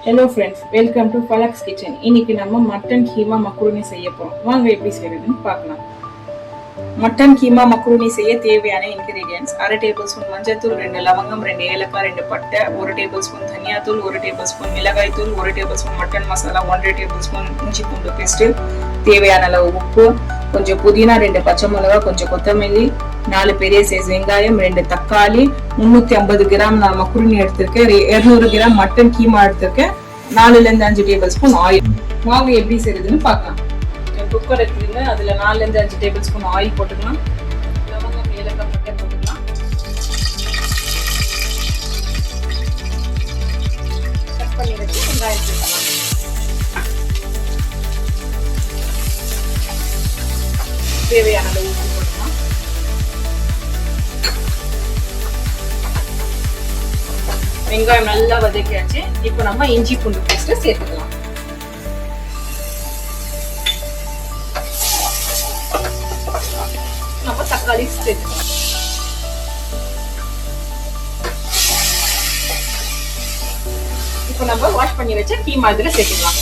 Hello friends, welcome to Palak's kitchen. இன்னைக்கு நம்ம mutton keema macaroni செய்ய போறோம். வாங்க எப்படி செய்யறதுன்னு பார்க்கலாம். மட்டன் கீமா மக்ரூனி செய்ய தேவையான இன்கிரீடியன்ஸ்: 1/2 டேபிள் ஸ்பூன் மஞ்சள்தூள், 2 லவங்கம், 2 ஏலக்காய், 2 பட்டை, 1 டேபிள் ஸ்பூன் தனியாத்தூள், 1 டேபிள் ஸ்பூன் மிளகாய் தூள், 1 table spoon mutton masala, 1 table spoon இஞ்சி பூண்டு பேஸ்ட், தேவையான அளவு உப்பு, கொஞ்சம் புதினா, 2 பச்சை மிளகாய், கொஞ்சம் கொத்தமல்லி, 4 பெரிய சைஸ் வெங்காயம், 2 தக்காளி, 350 கிராம் நான் மக்ரூனி எடுத்திருக்கேன், 200 கிராம் மட்டன் கீமா எடுத்திருக்கேன், 4-5 டேபிள் ஸ்பூன் ஆயில். வாங்க எப்படி செய்யறதுன்னு பார்க்கலாம். குக்கர் எடுத்துங்க, அதுல 4-5 டேபிள் ஸ்பூன் ஆயில் போட்டுக்கலாம். லவங்கம், ஏலக்காய், பட்டை போட்டுக்கலாம். கட் பண்ணி வச்சு வெங்காயம் சேர்க்கலாம். தேவையான அளவு உப்பு போட்டுக்கலாம். வெங்காயம் நல்லா வதக்கியாச்சு. இப்போ நம்ம இஞ்சி பூண்டு பேஸ்ட் சேர்த்துக்கலாம். நம்ம தக்காளி சேர்த்துக்கலாம். இப்போ நம்ம வாஷ் பண்ணி வச்ச கீமா இதுல சேர்த்துக்கலாம்.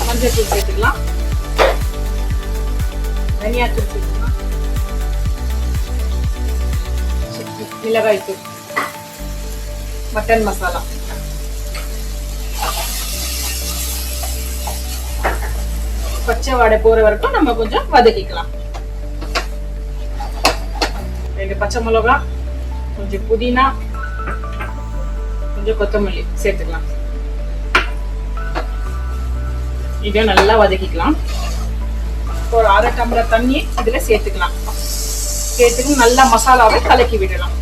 மஞ்சள் தூள் சேர்த்துக்கலாம். தனியாத்தூள் சேர்த்துக்கலாம். மிளகாய் தூள், மட்டன் மசாலா, பச்சை வாடை போற வரைக்கும் நம்ம கொஞ்சம் வதக்கிக்கலாம். 2 பச்சை மிளகாய், கொஞ்சம் புதினா, கொஞ்சம் கொத்தமல்லி சேர்த்துக்கலாம். இதை நல்லா வதக்கிக்கலாம். ஒரு 1/2 டம்ளர் தண்ணி இதுல சேர்த்துக்கலாம். சேர்த்துக்கு நல்லா மசாலாவை கலக்கி விடலாம்.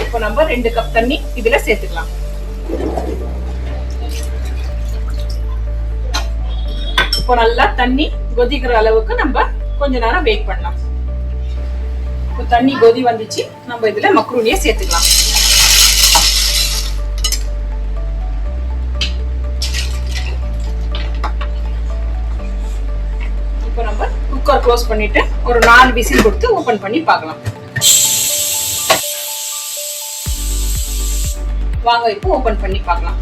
இப்போ நம்ம 2 கப் தண்ணி இதுல சேர்த்துக்கலாம். இப்போ நல்லா தண்ணி கொதிக்கிற அளவுக்கு நம்ம கொஞ்ச நேரம் வெயிட் பண்ணலாம். இப்போ தண்ணி கொதி வந்துச்சு, நம்ம இதுல மக்ரூனியை சேர்த்துக்கலாம். இப்போ நம்ம குக்கர் க்ளோஸ் பண்ணிட்டு ஒரு 4 விசில் கொடுத்து ஓபன் பண்ணி பார்க்கலாம். வாங்க இப்போ ஓபன் பண்ணி பார்க்கலாம்.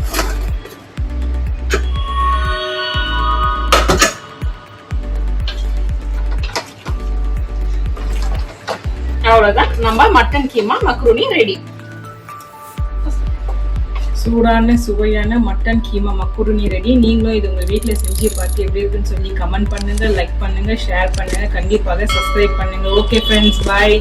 அவ்வளவுதான், நம்ம மட்டன் கீமா மக்ரூனி ரெடி. சூடான சுவையான மட்டன் கீமா மக்ரூனி ரெடி. நீங்களும் இது உங்க வீட்டுல செஞ்சு பார்த்து எப்படி இருக்குன்னு சொல்லி கமெண்ட் பண்ணுங்க, லைக் பண்ணுங்க, ஷேர் பண்ணுங்க, கண்டிப்பாக சப்ஸ்கிரைப் பண்ணுங்க. ஓகே ஃப்ரெண்ட்ஸ், பாய்.